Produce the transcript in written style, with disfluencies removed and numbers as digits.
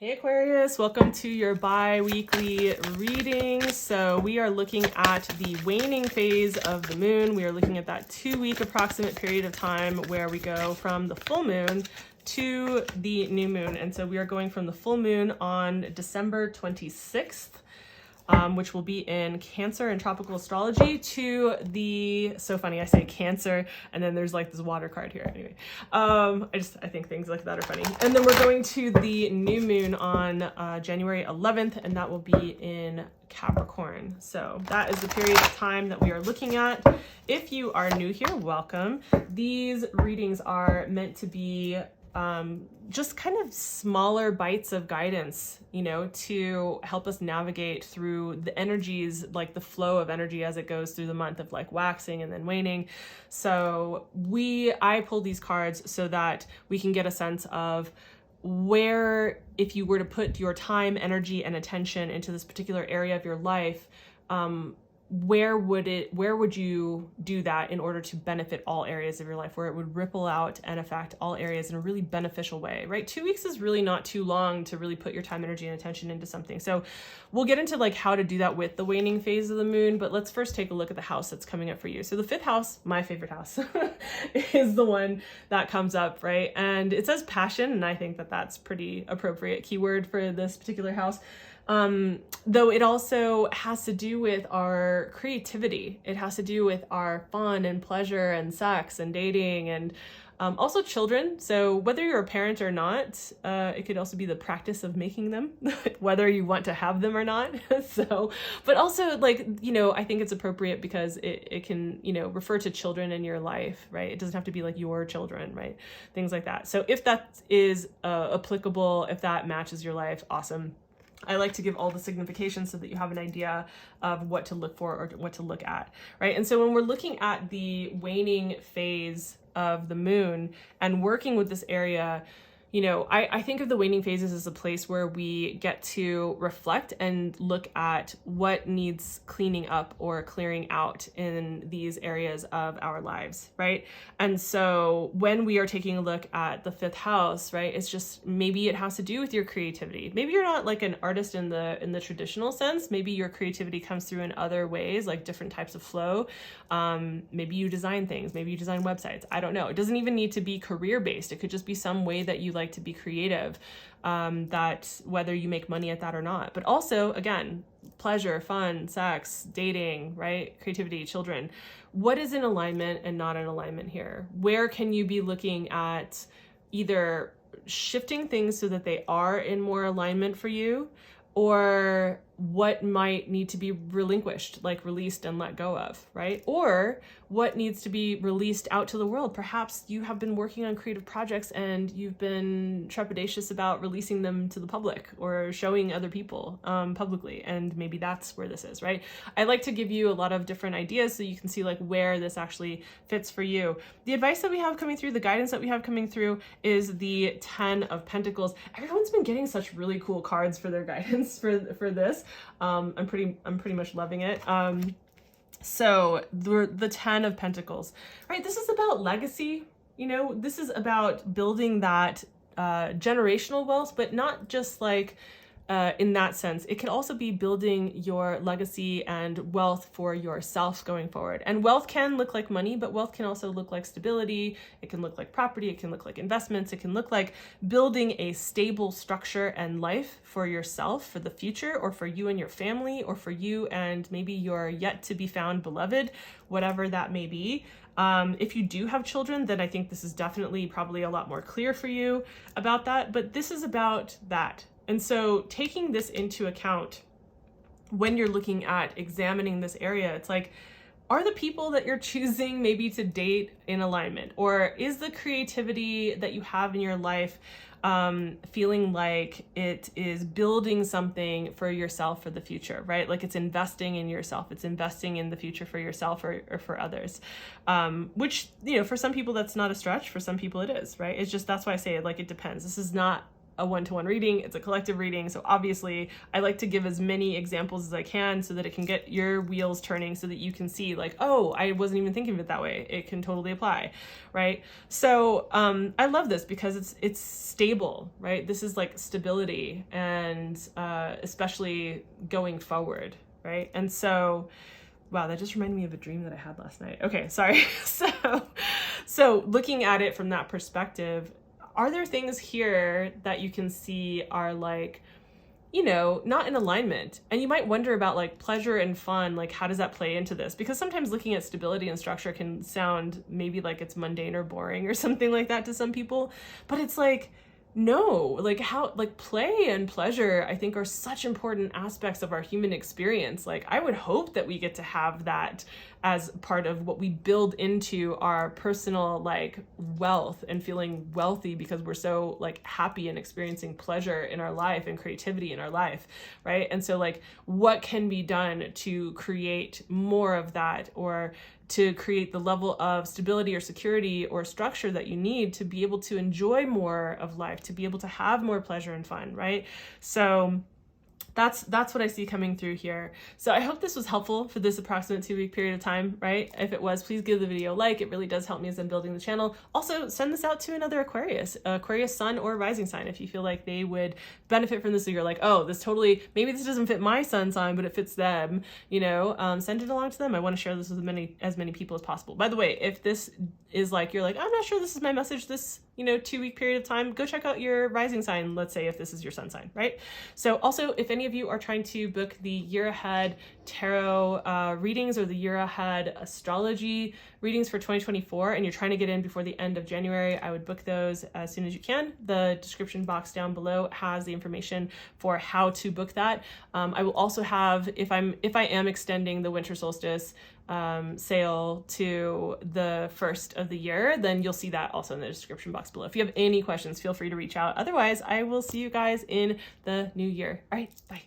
Hey Aquarius, welcome to your bi-weekly reading. So we are looking at the waning phase of the moon. We are looking at that 2-week approximate period of time where we go from the full moon to the new moon. And so we are going from the full moon on December 26th, which will be in Cancer and tropical astrology, to the, so funny, I say Cancer, and then there's like this water card here. Anyway, I think things like that are funny. And then we're going to the new moon on January 11th, and that will be in Capricorn. So that is the period of time that we are looking at. If you are new here, welcome. These readings are meant to be just kind of smaller bites of guidance, you know, to help us navigate through the energies, like the flow of energy as it goes through the month of like waxing and then waning. So I pull these cards so that we can get a sense of where, if you were to put your time, energy, and attention into this particular area of your life, where would you do that in order to benefit all areas of your life, where it would ripple out and affect all areas in a really beneficial way, right? 2 weeks is really not too long to really put your time, energy, and attention into something. So we'll get into like how to do that with the waning phase of the moon, but let's first take a look at the house that's coming up for you. So the 5th house, my favorite house, is the one that comes up, right? And it says passion, and I think that that's pretty appropriate keyword for this particular house. Though it also has to do with our creativity. It has to do with our fun and pleasure and sex and dating and also children. So whether you're a parent or not, it could also be the practice of making them, whether you want to have them or not. So, but also like, you know, I think it's appropriate because it can, you know, refer to children in your life, right? It doesn't have to be like your children, right? Things like that. So if that is applicable, if that matches your life, awesome. I like to give all the significations so that you have an idea of what to look for or what to look at, right? And so when we're looking at the waning phase of the moon and working with this area, you know, I think of the waning phases as a place where we get to reflect and look at what needs cleaning up or clearing out in these areas of our lives, right? And so when we are taking a look at the 5th house, right, it's just, maybe it has to do with your creativity. Maybe you're not like an artist in the traditional sense. Maybe your creativity comes through in other ways, like different types of flow. Maybe you design things, maybe you design websites. I don't know. It doesn't even need to be career-based. It could just be some way that you like to be creative, that whether you make money at that or not. But also, again, pleasure, fun, sex, dating, right? Creativity, children. What is in alignment and not in alignment here? Where can you be looking at either shifting things so that they are in more alignment for you, or what might need to be relinquished, like released and let go of, right? Or what needs to be released out to the world. Perhaps you have been working on creative projects and you've been trepidatious about releasing them to the public or showing other people publicly, and maybe that's where this is, right? I like to give you a lot of different ideas so you can see like where this actually fits for you. The advice that we have coming through, the guidance that we have coming through, is the 10 of Pentacles. Everyone's been getting such really cool cards for their guidance for this. I'm pretty much loving it. So the 10 of Pentacles, right? This is about legacy. You know, this is about building that generational wealth, but not just like in that sense. It can also be building your legacy and wealth for yourself going forward. And wealth can look like money, but wealth can also look like stability. It can look like property. It can look like investments. It can look like building a stable structure and life for yourself, for the future, or for you and your family, or for you and maybe your yet to be found beloved, whatever that may be. If you do have children, then I think this is definitely probably a lot more clear for you about that, but this is about that. And so taking this into account when you're looking at examining this area, it's like, are the people that you're choosing maybe to date in alignment? Or is the creativity that you have in your life feeling like it is building something for yourself for the future, right? Like it's investing in yourself. It's investing in the future for yourself or for others, which, you know, for some people that's not a stretch. For some people it is, right? It's just, that's why I say it, like, it depends. This is not a one-to-one reading, it's a collective reading. So obviously I like to give as many examples as I can so that it can get your wheels turning so that you can see like, oh, I wasn't even thinking of it that way. It can totally apply, right? So I love this because it's stable, right? This is like stability, and especially going forward, right? And so, wow, that just reminded me of a dream that I had last night. Okay, sorry. So looking at it from that perspective, are there things here that you can see are like, you know, not in alignment? And you might wonder about like pleasure and fun, like how does that play into this? Because sometimes looking at stability and structure can sound maybe like it's mundane or boring or something like that to some people, but it's like, no, like how, like play and pleasure, I think are such important aspects of our human experience. Like I would hope that we get to have that as part of what we build into our personal like wealth and feeling wealthy because we're so like happy and experiencing pleasure in our life and creativity in our life, right? And so like what can be done to create more of that, or to create the level of stability or security or structure that you need to be able to enjoy more of life, to be able to have more pleasure and fun, right? So that's what I see coming through here. So I hope this was helpful for this approximate 2-week period of time, right? If it was, please give the video a like. It really does help me as I'm building the channel. Also, send this out to another Aquarius sun or rising sign, if you feel like they would benefit from this. So you're like, oh, this totally, maybe this doesn't fit my sun sign, but it fits them, you know, send it along to them. I want to share this with as many people as possible. By the way, if this is like, you're like, I'm not sure this is my message this, you know, 2-week period of time, go check out your rising sign, let's say, if this is your sun sign, right? So also, if any of you are trying to book the year ahead tarot readings or the year ahead astrology readings for 2024, and you're trying to get in before the end of January, I would book those as soon as you can. The description box down below has the information for how to book that. I will also have, if I am extending the winter solstice sale to the first of the year, then you'll see that also in the description box below. If you have any questions, feel free to reach out. Otherwise, I will see you guys in the new year. All right, bye.